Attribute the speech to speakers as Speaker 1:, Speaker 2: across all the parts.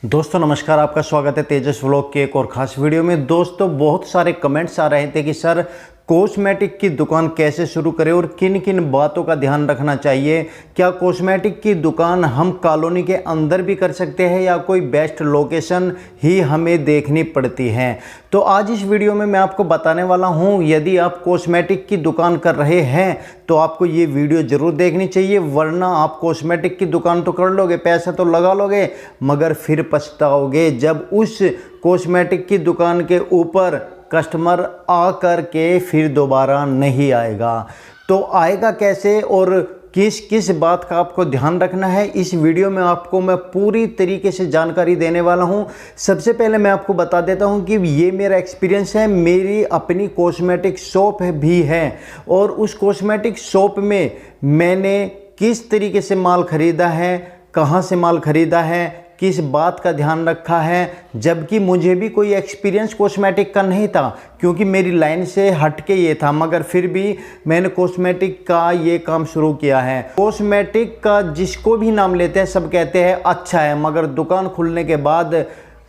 Speaker 1: दोस्तों नमस्कार, आपका स्वागत है तेजस व्लॉग के एक और ख़ास वीडियो में। दोस्तों बहुत सारे कमेंट्स आ रहे थे कि सर कॉस्मेटिक की दुकान कैसे शुरू करें और किन किन बातों का ध्यान रखना चाहिए। क्या कॉस्मेटिक की दुकान हम कॉलोनी के अंदर भी कर सकते हैं या कोई बेस्ट लोकेशन ही हमें देखनी पड़ती है। तो आज इस वीडियो में मैं आपको बताने वाला हूं, यदि आप कॉस्मेटिक की दुकान कर रहे हैं तो आपको ये वीडियो ज़रूर देखनी चाहिए, वरना आप कॉस्मेटिक की दुकान तो कर लोगे, पैसा तो लगा लोगे, मगर फिर पछताओगे जब उस कॉस्मेटिक की दुकान के ऊपर कस्टमर आ कर के फिर दोबारा नहीं आएगा। तो आएगा कैसे और किस किस बात का आपको ध्यान रखना है, इस वीडियो में आपको मैं पूरी तरीके से जानकारी देने वाला हूं। सबसे पहले मैं आपको बता देता हूं कि ये मेरा एक्सपीरियंस है, मेरी अपनी कॉस्मेटिक शॉप भी है और उस कॉस्मेटिक शॉप में मैंने किस तरीके से माल ख़रीदा है, कहां से माल ख़रीदा है, किस बात का ध्यान रखा है, जबकि मुझे भी कोई एक्सपीरियंस कॉस्मेटिक का नहीं था क्योंकि मेरी लाइन से हटके ये था, मगर फिर भी मैंने कॉस्मेटिक का ये काम शुरू किया है। कॉस्मेटिक का जिसको भी नाम लेते हैं सब कहते हैं अच्छा है, मगर दुकान खुलने के बाद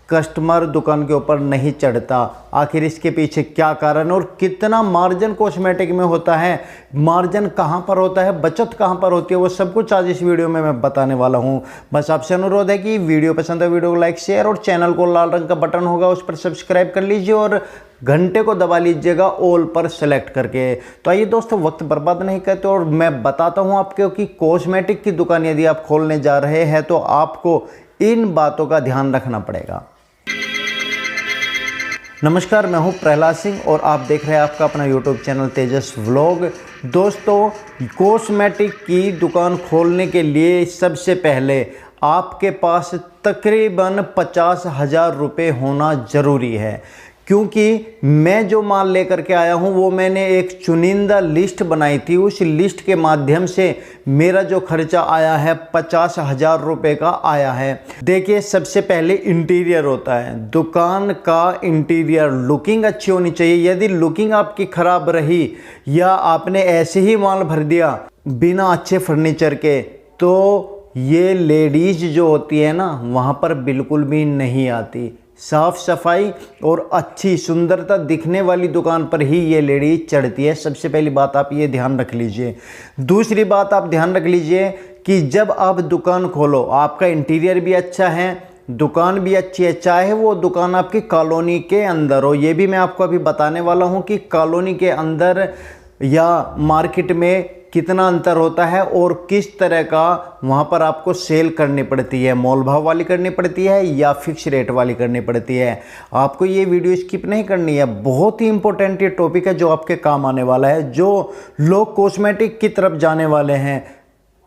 Speaker 1: कस्टमर दुकान के ऊपर नहीं चढ़ता। आखिर इसके पीछे क्या कारण और कितना मार्जिन कॉस्मेटिक में होता है, मार्जिन कहाँ पर होता है, बचत कहाँ पर होती है, वो सब कुछ आज इस वीडियो में मैं बताने वाला हूँ। बस आपसे अनुरोध है कि वीडियो पसंद है वीडियो को लाइक शेयर और चैनल को लाल रंग का बटन होगा उस पर सब्सक्राइब कर लीजिए और घंटे को दबा लीजिएगा ऑल पर सेलेक्ट करके। तो आइए दोस्तों वक्त बर्बाद नहीं करते और मैं बताता हूँ आपको कि कॉस्मेटिक की दुकान यदि आप खोलने जा रहे हैं तो आपको इन बातों का ध्यान रखना पड़ेगा। नमस्कार, मैं हूं प्रहलाद सिंह और आप देख रहे हैं आपका अपना YouTube चैनल तेजस व्लॉग। दोस्तों कॉस्मेटिक की दुकान खोलने के लिए सबसे पहले आपके पास तकरीबन 50,000 रुपये होना ज़रूरी है, क्योंकि मैं जो माल लेकर के आया हूं वो मैंने एक चुनिंदा लिस्ट बनाई थी। उस लिस्ट के माध्यम से मेरा जो खर्चा आया है 50,000 रुपये का आया है। देखिए सबसे पहले इंटीरियर होता है, दुकान का इंटीरियर लुकिंग अच्छी होनी चाहिए। यदि लुकिंग आपकी ख़राब रही या आपने ऐसे ही माल भर दिया बिना अच्छे फर्नीचर के, तो ये लेडीज़ जो होती है ना वहाँ पर बिल्कुल भी नहीं आती। साफ़ सफाई और अच्छी सुंदरता दिखने वाली दुकान पर ही ये लेडीज चढ़ती है। सबसे पहली बात आप ये ध्यान रख लीजिए। दूसरी बात आप ध्यान रख लीजिए कि जब आप दुकान खोलो आपका इंटीरियर भी अच्छा है, दुकान भी अच्छी है, चाहे वो दुकान आपकी कॉलोनी के अंदर हो। ये भी मैं आपको अभी बताने वाला हूँ कि कॉलोनी के अंदर या मार्केट में कितना अंतर होता है और किस तरह का वहाँ पर आपको सेल करनी पड़ती है, मोल भाव वाली करनी पड़ती है या फिक्स रेट वाली करनी पड़ती है। आपको ये वीडियो स्किप नहीं करनी है, बहुत ही इंपॉर्टेंट ये टॉपिक है जो आपके काम आने वाला है। जो लोग कॉस्मेटिक की तरफ जाने वाले हैं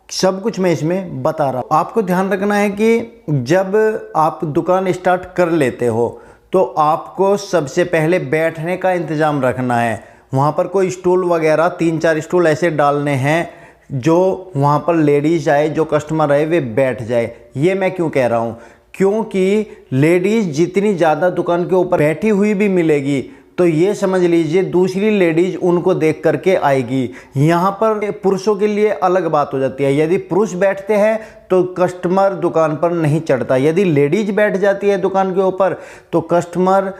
Speaker 1: सब कुछ मैं इसमें बता रहा हूँ। आपको ध्यान रखना है कि जब आप दुकान स्टार्ट कर लेते हो तो आपको सबसे पहले बैठने का इंतज़ाम रखना है। वहाँ पर कोई स्टूल वगैरह 3-4 स्टूल ऐसे डालने हैं जो वहाँ पर लेडीज़ आए, जो कस्टमर आए वे बैठ जाए। ये मैं क्यों कह रहा हूँ, क्योंकि लेडीज़ जितनी ज़्यादा दुकान के ऊपर बैठी हुई भी मिलेगी तो ये समझ लीजिए दूसरी लेडीज़ उनको देख करके आएगी। यहाँ पर पुरुषों के लिए अलग बात हो जाती है। यदि पुरुष बैठते हैं तो कस्टमर दुकान पर नहीं चढ़ता, यदि लेडीज़ बैठ जाती है दुकान के ऊपर तो कस्टमर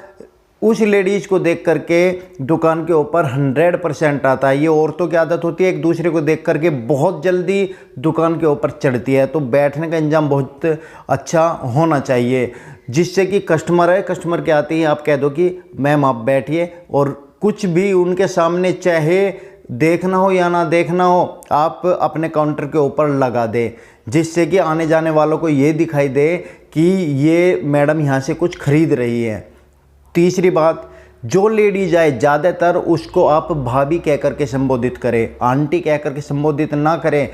Speaker 1: उस लेडीज़ को देख करके दुकान के ऊपर 100% आता है। ये औरतों की आदत होती है एक दूसरे को देख करके बहुत जल्दी दुकान के ऊपर चढ़ती है। तो बैठने का इंतजाम बहुत अच्छा होना चाहिए जिससे कि कस्टमर है, कस्टमर के आते ही आप कह दो कि मैम आप बैठिए और कुछ भी उनके सामने चाहे देखना हो या ना देखना हो आप अपने काउंटर के ऊपर लगा दे, जिससे कि आने जाने वालों को ये दिखाई दे कि ये मैडम यहाँ से कुछ खरीद रही है। तीसरी बात, जो लेडीज आए ज़्यादातर उसको आप भाभी कह करके संबोधित करें, आंटी कह करके संबोधित ना करें।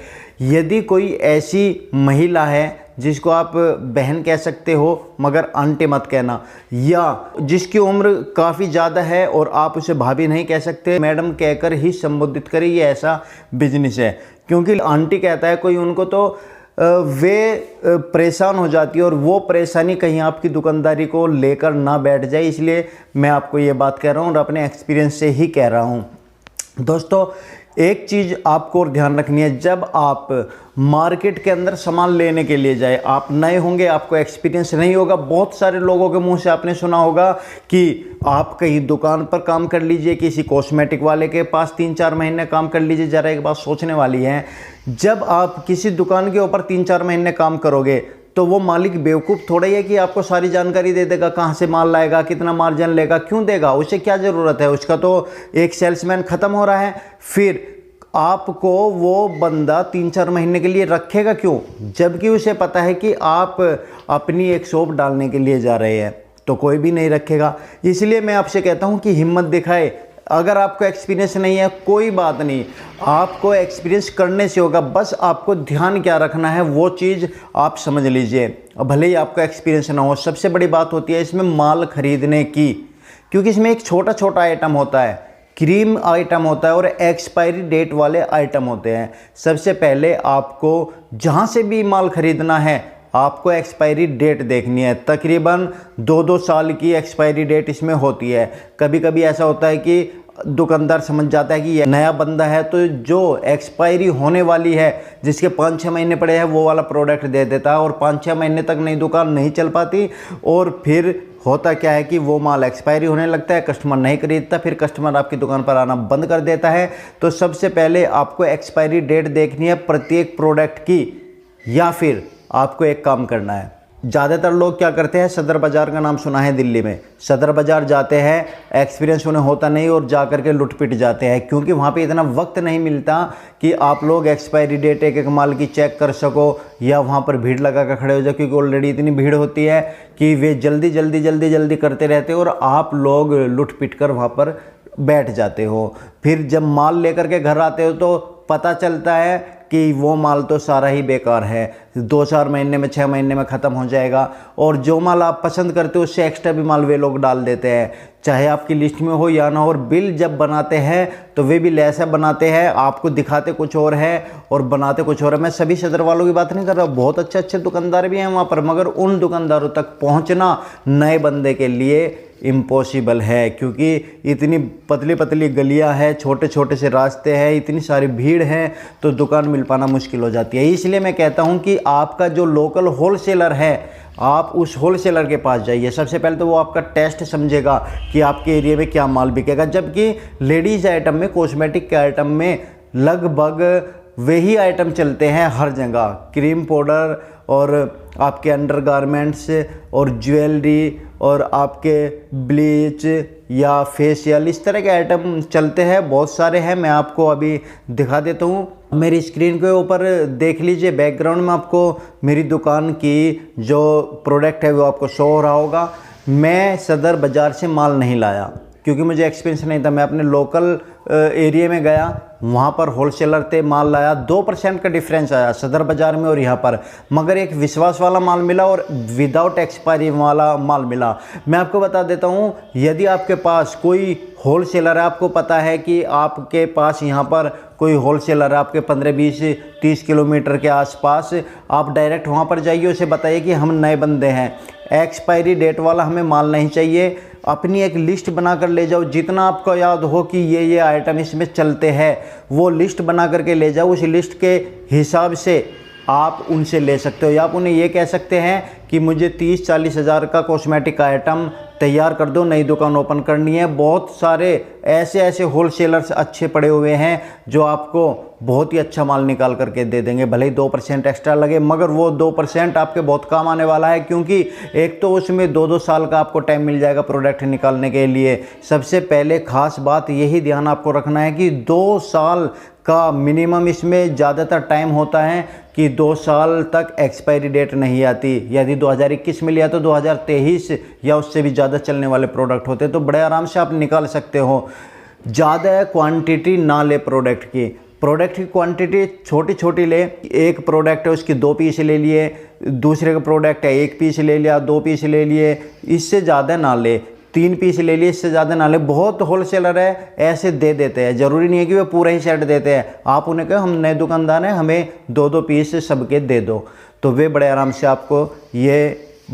Speaker 1: यदि कोई ऐसी महिला है जिसको आप बहन कह सकते हो मगर आंटी मत कहना, या जिसकी उम्र काफ़ी ज़्यादा है और आप उसे भाभी नहीं कह सकते, मैडम कहकर ही संबोधित करें। ये ऐसा बिजनेस है, क्योंकि आंटी कहता है कोई उनको तो वे परेशान हो जाती है और वो परेशानी कहीं आपकी दुकानदारी को लेकर ना बैठ जाए। इसलिए मैं आपको ये बात कह रहा हूँ और अपने एक्सपीरियंस से ही कह रहा हूँ। दोस्तों एक चीज़ आपको और ध्यान रखनी है, जब आप मार्केट के अंदर सामान लेने के लिए जाए, आप नए होंगे, आपको एक्सपीरियंस नहीं होगा। बहुत सारे लोगों के मुंह से आपने सुना होगा कि आप कहीं दुकान पर काम कर लीजिए, किसी कॉस्मेटिक वाले के पास 3-4 महीने काम कर लीजिए। ज़रा एक बात सोचने वाली है, जब आप किसी दुकान के ऊपर 3-4 महीने काम करोगे तो वो मालिक बेवकूफ़ थोड़ा ही है कि आपको सारी जानकारी दे देगा, कहाँ से माल लाएगा, कितना मार्जिन लेगा, क्यों देगा, उसे क्या ज़रूरत है, उसका तो एक सेल्समैन ख़त्म हो रहा है। फिर आपको वो बंदा 3-4 महीने के लिए रखेगा क्यों, जबकि उसे पता है कि आप अपनी एक शॉप डालने के लिए जा रहे हैं, तो कोई भी नहीं रखेगा। इसलिए मैं आपसे कहता हूँ कि हिम्मत दिखाए। अगर आपको एक्सपीरियंस नहीं है कोई बात नहीं, आपको एक्सपीरियंस करने से होगा। बस आपको ध्यान क्या रखना है वो चीज़ आप समझ लीजिए, भले ही आपका एक्सपीरियंस ना हो। सबसे बड़ी बात होती है इसमें माल खरीदने की, क्योंकि इसमें एक छोटा छोटा आइटम होता है, क्रीम आइटम होता है और एक्सपायरी डेट वाले आइटम होते हैं। सबसे पहले आपको जहाँ से भी माल खरीदना है आपको एक्सपायरी डेट देखनी है। तकरीबन 2-2 साल की एक्सपायरी डेट इसमें होती है। कभी कभी ऐसा होता है कि दुकानदार समझ जाता है कि ये नया बंदा है, तो जो एक्सपायरी होने वाली है, जिसके 5-6 महीने पड़े हैं, वो वाला प्रोडक्ट दे देता है और 5-6 महीने तक नई दुकान नहीं चल पाती। और फिर होता क्या है कि वो माल एक्सपायरी होने लगता है, कस्टमर नहीं खरीदता, फिर कस्टमर आपकी दुकान पर आना बंद कर देता है। तो सबसे पहले आपको एक्सपायरी डेट देखनी है प्रत्येक प्रोडक्ट की, या फिर आपको एक काम करना है। ज़्यादातर लोग क्या करते हैं, सदर बाज़ार का नाम सुना है दिल्ली में, सदर बाज़ार जाते हैं, एक्सपीरियंस उन्हें होता नहीं और जा करके लुट पिट जाते हैं, क्योंकि वहाँ पे इतना वक्त नहीं मिलता कि आप लोग एक्सपायरी डेट एक एक माल की चेक कर सको या वहाँ पर भीड़ लगा कर खड़े हो जाओ, क्योंकि ऑलरेडी इतनी भीड़ होती है कि वे जल्दी जल्दी जल्दी जल्दी करते रहते हैं और आप लोग लुट पिट कर वहाँ पर बैठ जाते हो। फिर जब माल लेकर के घर आते हो तो पता चलता है कि वो माल तो सारा ही बेकार है, 2-4 महीने में 6 महीने में ख़त्म हो जाएगा। और जो माल आप पसंद करते हो उससे एक्स्ट्रा भी माल वे लोग डाल देते हैं, चाहे आपकी लिस्ट में हो या ना हो। और बिल जब बनाते हैं तो वे बिल ऐसा बनाते हैं, आपको दिखाते कुछ और है और बनाते कुछ और है। मैं सभी सदर वालों की बात नहीं कर रहा, बहुत अच्छे अच्छे दुकानदार भी हैं वहाँ पर, मगर उन दुकानदारों तक पहुँचना नए बंदे के लिए इम्पॉसिबल है, क्योंकि इतनी पतली पतली गलियां हैं, छोटे छोटे से रास्ते हैं, इतनी सारी भीड़ है, तो दुकान मिल पाना मुश्किल हो जाती है। इसलिए मैं कहता हूं कि आपका जो लोकल होलसेलर है, आप उस होलसेलर के पास जाइए। सबसे पहले तो वो आपका टेस्ट समझेगा कि आपके एरिया में क्या माल बिकेगा। जबकि लेडीज़ आइटम में, कॉस्मेटिक के आइटम में लगभग वही आइटम चलते हैं हर जगह, क्रीम पाउडर और आपके अंडरगारमेंट्स और ज्वेलरी और आपके ब्लीच या फेशियल, इस तरह के आइटम चलते हैं, बहुत सारे हैं। मैं आपको अभी दिखा देता हूँ, मेरी स्क्रीन के ऊपर देख लीजिए, बैकग्राउंड में आपको मेरी दुकान की जो प्रोडक्ट है वो आपको शो हो रहा होगा। मैं सदर बाज़ार से माल नहीं लाया क्योंकि मुझे एक्सपीरियंस नहीं था। मैं अपने लोकल एरिया में गया, वहाँ पर होलसेलर थे, माल लाया, 2% का डिफरेंस आया सदर बाज़ार में और यहाँ पर, मगर एक विश्वास वाला माल मिला और विदाउट एक्सपायरी वाला माल मिला। मैं आपको बता देता हूँ, यदि आपके पास कोई होलसेलर है, आपको पता है कि आपके पास यहाँ पर कोई होलसेलर है आपके 15-20-30 किलोमीटर के आसपास, आप डायरेक्ट वहाँ पर जाइए, उसे बताइए कि हम नए बंदे हैं, एक्सपायरी डेट वाला हमें माल नहीं चाहिए। अपनी एक लिस्ट बना कर ले जाओ, जितना आपको याद हो कि ये आइटम इसमें चलते हैं, वो लिस्ट बना करके ले जाओ। उस लिस्ट के हिसाब से आप उनसे ले सकते हो, या आप उन्हें ये कह सकते हैं कि मुझे 30-40 हज़ार का कॉस्मेटिक आइटम तैयार कर दो, नई दुकान ओपन करनी है। बहुत सारे ऐसे होलसेलर्स अच्छे पड़े हुए हैं जो आपको बहुत ही अच्छा माल निकाल करके दे देंगे, भले ही 2% एक्स्ट्रा लगे, मगर वो 2% आपके बहुत काम आने वाला है, क्योंकि एक तो उसमें 2-2 साल का आपको टाइम मिल जाएगा प्रोडक्ट निकालने के लिए। सबसे पहले खास बात यही ध्यान आपको रखना है कि 2 साल का मिनिमम इसमें ज़्यादातर टाइम होता है कि 2 साल तक एक्सपायरी डेट नहीं आती। यदि 2021 में लिया तो 2023 या उससे भी ज़्यादा चलने वाले प्रोडक्ट होते, तो बड़े आराम से आप निकाल सकते हो। ज़्यादा क्वांटिटी ना ले प्रोडक्ट की क्वांटिटी छोटी छोटी ले। एक प्रोडक्ट है उसकी 2 पीस ले लिए, दूसरे का प्रोडक्ट है 1 पीस ले लिया, 2 पीस ले लिए, इससे ज़्यादा ना ले। 3 पीस ले लिए, इससे ज़्यादा ना ले। बहुत होलसेलर है ऐसे दे देते हैं, ज़रूरी नहीं है कि वे पूरा ही सेट देते हैं। आप उन्हें कहो हम नए दुकानदार हैं, हमें 2-2 पीस सबके दे दो, तो वे बड़े आराम से आपको ये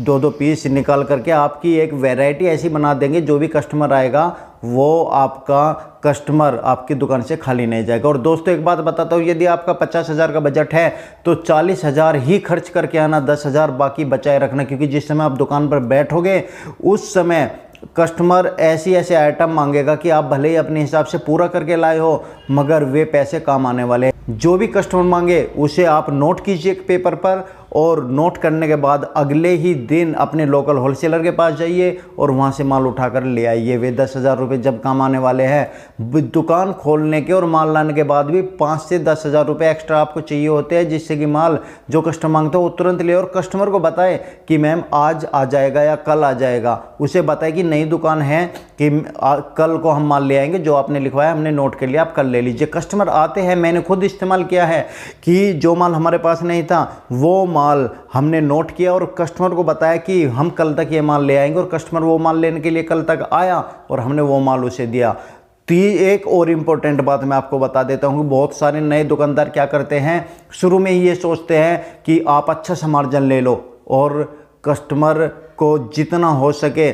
Speaker 1: 2-2 पीस निकाल करके आपकी एक वैरायटी ऐसी बना देंगे, जो भी कस्टमर आएगा वो आपका कस्टमर आपकी दुकान से खाली नहीं जाएगा। और दोस्तों एक बात बताता हूँ, यदि आपका 50,000 का बजट है तो 40,000 ही खर्च करके आना, 10,000 बाकी बचाए रखना, क्योंकि जिस समय आप दुकान पर बैठोगे उस समय कस्टमर ऐसी ऐसे आइटम मांगेगा कि आप भले ही अपने हिसाब से पूरा करके लाए हो मगर वे पैसे काम आने वाले हैं। जो भी कस्टमर मांगे उसे आप नोट कीजिए एक पेपर पर, और नोट करने के बाद अगले ही दिन अपने लोकल होलसेलर के पास जाइए और वहाँ से माल उठाकर ले आइए। वे 10,000 रुपये जब काम आने वाले हैं। दुकान खोलने के और माल लाने के बाद भी 5 से 10,000 रुपये एक्स्ट्रा आपको चाहिए होते हैं, जिससे कि माल जो कस्टमर मांगता है वो तुरंत ले, और कस्टमर को बताए कि मैम आज आ जाएगा या कल आ जाएगा। उसे बताए कि नई दुकान है कि कल को हम माल ले आएंगे, जो आपने लिखवाया हमने नोट कर लिया, आप कल ले लीजिए। कस्टमर आते हैं, मैंने खुद इस्तेमाल किया है कि जो माल हमारे पास नहीं था वो माल हमने नोट किया और कस्टमर को बताया कि हम कल तक ये माल ले आएंगे, और कस्टमर वो माल लेने के लिए कल तक आया और हमने वो माल उसे दिया। तो एक और इम्पोर्टेंट बात मैं आपको बता देता हूँ कि बहुत सारे नए दुकानदार क्या करते हैं, शुरू में ही ये सोचते हैं कि आप अच्छा सा मार्जिन ले लो और कस्टमर को जितना हो सके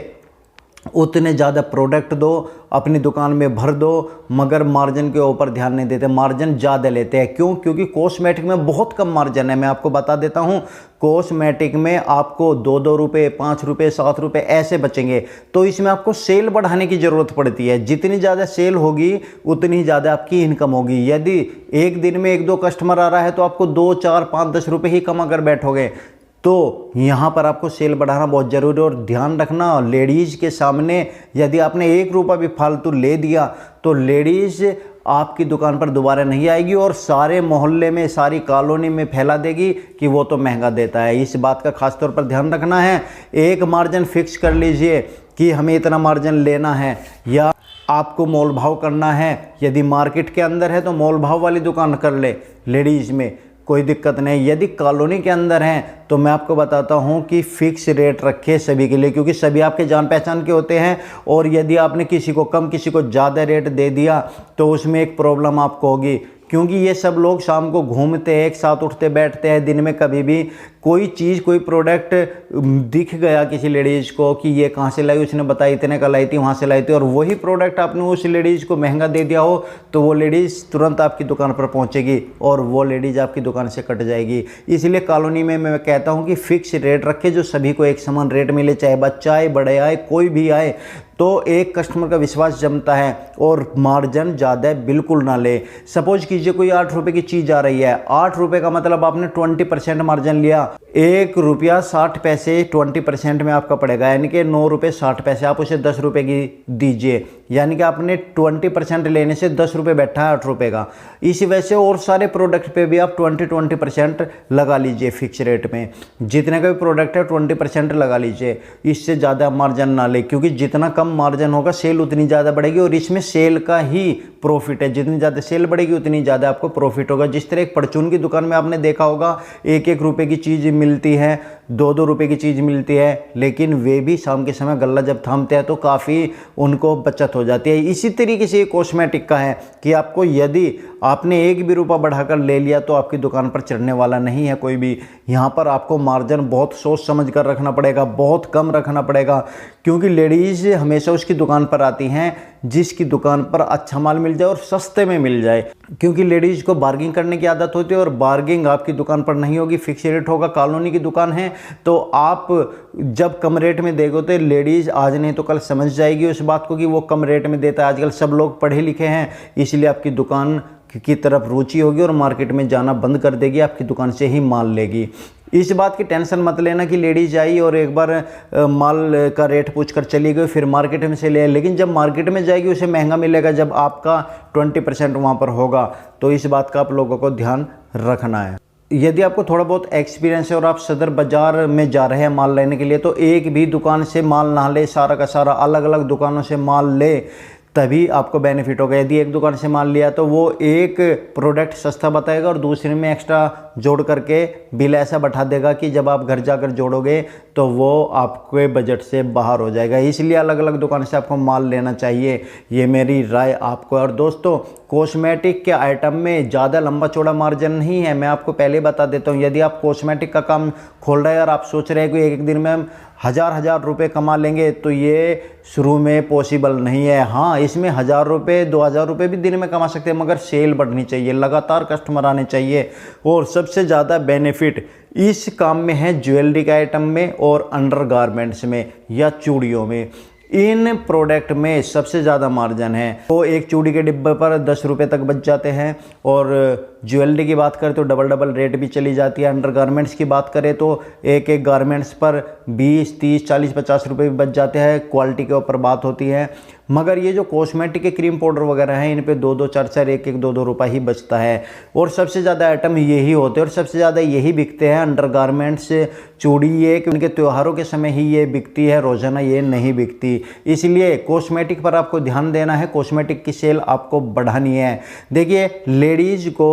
Speaker 1: उतने ज़्यादा प्रोडक्ट दो, अपनी दुकान में भर दो, मगर मार्जिन के ऊपर ध्यान नहीं देते, मार्जिन ज़्यादा लेते हैं। क्यों? क्योंकि कॉस्मेटिक में बहुत कम मार्जिन है। मैं आपको बता देता हूँ, कॉस्मेटिक में आपको 2-2 रुपये, 5 रुपये, 7 रुपये ऐसे बचेंगे। तो इसमें आपको सेल बढ़ाने की ज़रूरत पड़ती है। जितनी ज़्यादा सेल होगी उतनी ही ज़्यादा आपकी इनकम होगी। यदि एक दिन में 1-2 कस्टमर आ रहा है तो आपको 2, 4, 5, 10 रुपये ही कमा कर बैठोगे। तो यहाँ पर आपको सेल बढ़ाना बहुत ज़रूरी है। और ध्यान रखना, लेडीज़ के सामने यदि आपने 1 रुपया भी फालतू ले दिया तो लेडीज़ आपकी दुकान पर दोबारा नहीं आएगी और सारे मोहल्ले में, सारी कॉलोनी में फैला देगी कि वो तो महंगा देता है। इस बात का खास तौर पर ध्यान रखना है। एक मार्जिन फिक्स कर लीजिए कि हमें इतना मार्जिन लेना है, या आपको मोल भाव करना है। यदि मार्केट के अंदर है तो मोल भाव वाली दुकान कर ले, लेडीज़ में कोई दिक्कत नहीं। यदि कॉलोनी के अंदर हैं तो मैं आपको बताता हूं कि फिक्स रेट रखे सभी के लिए, क्योंकि सभी आपके जान पहचान के होते हैं। और यदि आपने किसी को कम, किसी को ज़्यादा रेट दे दिया तो उसमें एक प्रॉब्लम आपको होगी, क्योंकि ये सब लोग शाम को घूमते हैं, एक साथ उठते बैठते हैं। दिन में कभी भी कोई चीज़, कोई प्रोडक्ट दिख गया किसी लेडीज़ को कि ये कहाँ से लाई, उसने बताई इतने का लाई थी, वहाँ से लाई थी, और वही प्रोडक्ट आपने उस लेडीज़ को महंगा दे दिया हो तो वो लेडीज़ तुरंत आपकी दुकान पर पहुँचेगी और वो लेडीज़ आपकी दुकान से कट जाएगी। इसलिए कॉलोनी में मैं कहता हूँ कि फिक्स रेट रखे, जो सभी को एक समान रेट मिले, चाहे बच्चा आए, बड़े आए, कोई भी आए, तो एक कस्टमर का विश्वास जमता है। और मार्जिन ज़्यादा बिल्कुल ना ले। सपोज कीजिए कोई 8 रुपये की चीज़ आ रही है, 8 रुपये का मतलब आपने 20% मार्जिन लिया, 1 रुपया 60 पैसे 20% में आपका पड़ेगा, यानी कि 9 रुपये 60 पैसे। आप उसे 10 रुपये की दीजिए, यानी कि आपने 20% लेने से 10 रुपये बैठा है 8 रुपये का। इसी वजह से और सारे प्रोडक्ट पे भी आप 20% लगा लीजिए फिक्स रेट में। जितने का भी प्रोडक्ट है 20% लगा लीजिए, इससे ज़्यादा मार्जिन ना ले, क्योंकि जितना कम मार्जिन होगा सेल उतनी ज़्यादा बढ़ेगी और इसमें सेल का ही प्रॉफिट है। जितनी ज़्यादा सेल बढ़ेगी उतनी ज़्यादा आपको प्रॉफिट होगा। जिस तरह एक परचून की दुकान में आपने देखा होगा 1-1 रुपये की चीज़ मिलती है, 2-2 रुपये की चीज़ मिलती है, लेकिन वे भी शाम के समय गल्ला जब थामते हैं तो काफ़ी उनको बचत हो जाती है। इसी तरीके से कॉस्मेटिक का है कि आपको यदि आपने 1 भी रुपया बढ़ाकर ले लिया तो आपकी दुकान पर चढ़ने वाला नहीं है कोई भी। यहाँ पर आपको मार्जिन बहुत सोच समझ कर रखना पड़ेगा, बहुत कम रखना पड़ेगा, क्योंकि लेडीज़ हमेशा उसकी दुकान पर आती हैं जिसकी दुकान पर अच्छा माल मिल जाए और सस्ते में मिल जाए। क्योंकि लेडीज़ को बार्गिंग करने की आदत होती है और बार्गिंग आपकी दुकान पर नहीं होगी, फिक्स रेट होगा। कॉलोनी की दुकान है तो आप जब कम रेट में देगो तो लेडीज़ आज नहीं तो कल समझ जाएगी उस बात को कि वो कम रेट में देता है। आजकल सब लोग पढ़े लिखे हैं, इसलिए आपकी दुकान की तरफ रुचि होगी और मार्केट में जाना बंद कर देगी, आपकी दुकान से ही माल लेगी। इस बात की टेंशन मत लेना कि लेडीज आई और एक बार माल का रेट पूछ कर चली गई, फिर मार्केट में से ले, लेकिन जब मार्केट में जाएगी उसे महंगा मिलेगा जब आपका 20% वहाँ पर होगा। तो इस बात का आप लोगों को ध्यान रखना है। यदि आपको थोड़ा बहुत एक्सपीरियंस है और आप सदर बाज़ार में जा रहे हैं माल लेने के लिए, तो एक भी दुकान से माल ना ले, सारा का सारा अलग अलग दुकानों से माल ले, तभी आपको बेनिफिट होगा। यदि एक दुकान से माल लिया तो वो एक प्रोडक्ट सस्ता बताएगा और दूसरे में एक्स्ट्रा जोड़ करके बिल ऐसा बैठा देगा कि जब आप घर जाकर जोड़ोगे तो वो आपके बजट से बाहर हो जाएगा। इसलिए अलग अलग दुकान से आपको माल लेना चाहिए, ये मेरी राय आपको। और दोस्तों कॉस्मेटिक के आइटम में ज़्यादा लंबा चौड़ा मार्जिन नहीं है। मैं आपको पहले बता देता हूँ, यदि आप कॉस्मेटिक का काम खोल रहे हैं और आप सोच रहे हैं कि एक दिन में हम हज़ार रुपए कमा लेंगे, तो ये शुरू में पॉसिबल नहीं है। हाँ, इसमें 1000 रुपये 2000 रुपये भी दिन में कमा सकते हैं, मगर सेल बढ़नी चाहिए, लगातार कस्टमर आने चाहिए। और सबसे ज़्यादा बेनिफिट इस काम में है ज्वेलरी के आइटम में और अंडर गारमेंट्स में या चूड़ियों में। इन प्रोडक्ट में सबसे ज़्यादा मार्जिन है। तो एक चूड़ी के डिब्बे पर 10 रुपये तक बच जाते हैं। और ज्वेलरी की बात करें तो डबल रेट भी चली जाती है। अंडर गारमेंट्स की बात करें तो एक गारमेंट्स पर 20, 30, 40, 50 रुपये भी बच जाते हैं। क्वालिटी के ऊपर बात होती है। मगर ये जो कॉस्मेटिक के क्रीम पाउडर वगैरह हैं, इन पे 2-2, 4-4, 1-1, 2-2 रुपये ही बचता है। और सबसे ज़्यादा आइटम यही होते हैं और सबसे ज़्यादा यही बिकते हैं। अंडर गारमेंट्स चूड़ी ये कि उनके त्योहारों के समय ही ये बिकती है, रोज़ाना ये नहीं बिकती। इसलिए कॉस्मेटिक पर आपको ध्यान देना है, कॉस्मेटिक की सेल आपको बढ़ानी है। देखिए, लेडीज़ को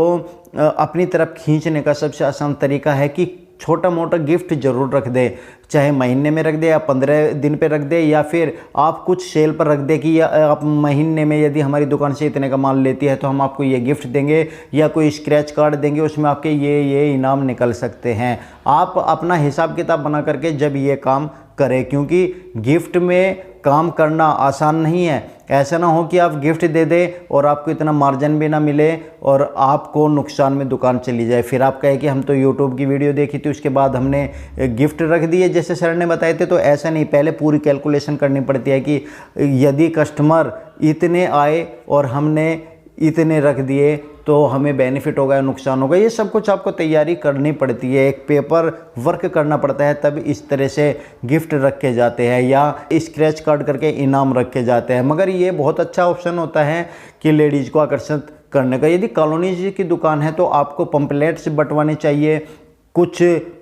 Speaker 1: अपनी तरफ खींचने का सबसे आसान तरीका है कि छोटा मोटा गिफ्ट ज़रूर रख दे, चाहे महीने में रख दे या 15 दिन पे रख दे, या फिर आप कुछ सेल पर रख दे कि आप महीने में यदि हमारी दुकान से इतने का माल लेती है तो हम आपको ये गिफ्ट देंगे, या कोई स्क्रैच कार्ड देंगे, उसमें आपके ये इनाम निकल सकते हैं। आप अपना हिसाब किताब बना करके जब ये काम करें, क्योंकि गिफ्ट में काम करना आसान नहीं है। ऐसा ना हो कि आप गिफ्ट दे दें और आपको इतना मार्जिन भी ना मिले और आपको नुकसान में दुकान चली जाए। फिर आप कहे कि हम तो यूट्यूब की वीडियो देखी थी, उसके बाद हमने गिफ्ट रख दिए जैसे सर ने बताए थे। तो ऐसा नहीं, पहले पूरी कैलकुलेशन करनी पड़ती है कि यदि कस्टमर इतने आए और हमने इतने रख दिए तो हमें बेनिफिट होगा या नुकसान होगा। ये सब कुछ आपको तैयारी करनी पड़ती है, एक पेपर वर्क करना पड़ता है, तब इस तरह से गिफ्ट रखे जाते हैं या स्क्रैच कार्ड करके इनाम रखे जाते हैं। मगर ये बहुत अच्छा ऑप्शन होता है कि लेडीज़ को आकर्षित करने का। यदि कॉलोनीज की दुकान है तो आपको पंपलेट्स बंटवाने चाहिए, कुछ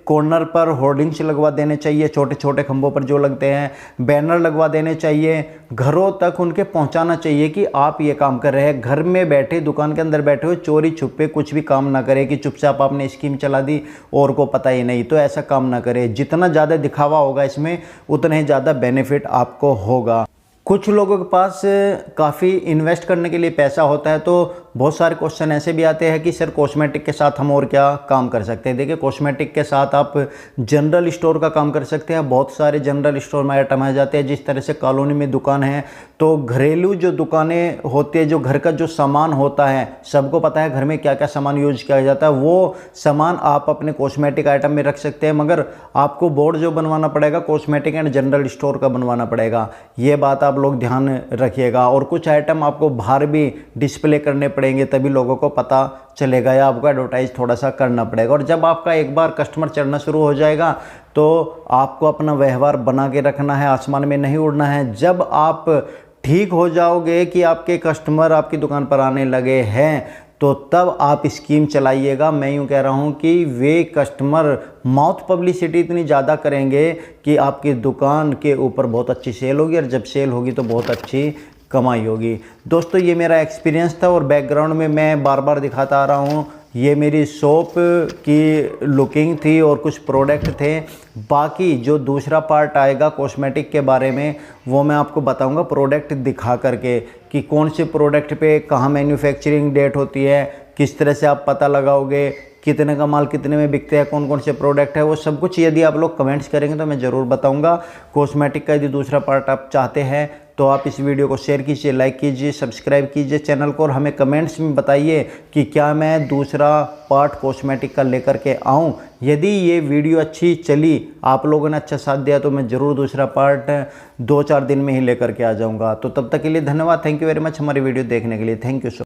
Speaker 1: कॉर्नर पर होर्डिंग्स लगवा देने चाहिए, छोटे छोटे खंभों पर जो लगते हैं, बैनर लगवा देने चाहिए, घरों तक उनके पहुंचाना चाहिए कि आप ये काम कर रहे हैं। घर में बैठे, दुकान के अंदर बैठे हुए चोरी छुपे कुछ भी काम ना करें कि चुपचाप आपने स्कीम चला दी और को पता ही नहीं, तो ऐसा काम ना करें। जितना ज़्यादा दिखावा होगा इसमें उतना ही ज़्यादा बेनिफिट आपको होगा। कुछ लोगों के पास काफ़ी इन्वेस्ट करने के लिए पैसा होता है, तो बहुत सारे क्वेश्चन ऐसे भी आते हैं कि सर कॉस्मेटिक के साथ हम और क्या काम कर सकते हैं। देखिए, कॉस्मेटिक के साथ आप जनरल स्टोर का काम कर सकते हैं। बहुत सारे जनरल स्टोर में आइटम आ जाते हैं। जिस तरह से कॉलोनी में दुकान है तो घरेलू जो दुकानें होती है, जो घर का जो सामान होता है, सबको पता है घर में क्या क्या सामान यूज किया जाता है, वो सामान आप अपने कॉस्मेटिक आइटम में रख सकते हैं। मगर आपको बोर्ड जो बनवाना पड़ेगा कॉस्मेटिक एंड जनरल स्टोर का बनवाना पड़ेगा। ये बात आप लोग ध्यान रखिएगा। और कुछ आइटम आपको बाहर भी डिस्प्ले करने पड़ेंगे, तभी लोगों को पता चलेगा, या आपको एडवर्टाइज थोड़ा सा करना पड़ेगा। और जब आपका एक बार कस्टमर चढ़ना शुरू हो जाएगा तो आपको अपना व्यवहार बना के रखना है, आसमान में नहीं उड़ना है। जब आप ठीक हो जाओगे कि आपके कस्टमर आपकी दुकान पर आने लगे हैं, तो तब आप स्कीम चलाइएगा। मैं यूँ कह रहा हूँ कि वे कस्टमर माउथ पब्लिसिटी इतनी ज़्यादा करेंगे कि आपकी दुकान के ऊपर बहुत अच्छी सेल होगी, और जब सेल होगी तो बहुत अच्छी कमाई होगी। दोस्तों, ये मेरा एक्सपीरियंस था और बैकग्राउंड में मैं बार बार दिखाता आ रहा हूँ, ये मेरी शॉप की लुकिंग थी और कुछ प्रोडक्ट थे। बाकी जो दूसरा पार्ट आएगा कॉस्मेटिक के बारे में, वो मैं आपको बताऊंगा प्रोडक्ट दिखा करके कि कौन से प्रोडक्ट पे कहाँ मैन्युफैक्चरिंग डेट होती है, किस तरह से आप पता लगाओगे, कितने का माल कितने में बिकते हैं, कौन कौन से प्रोडक्ट है, वो सब कुछ यदि आप लोग कमेंट्स करेंगे तो मैं ज़रूर बताऊंगा। कॉस्मेटिक का यदि दूसरा पार्ट आप चाहते हैं तो आप इस वीडियो को शेयर कीजिए, लाइक कीजिए, सब्सक्राइब कीजिए चैनल को, और हमें कमेंट्स में बताइए कि क्या मैं दूसरा पार्ट कॉस्मेटिक का लेकर के आऊँ। यदि ये वीडियो अच्छी चली, आप लोगों ने अच्छा साथ दिया, तो मैं ज़रूर दूसरा पार्ट 2-4 दिन में ही लेकर के आ जाऊँगा। तो तब तक के लिए धन्यवाद। थैंक यू वेरी मच हमारी वीडियो देखने के लिए। Thank you so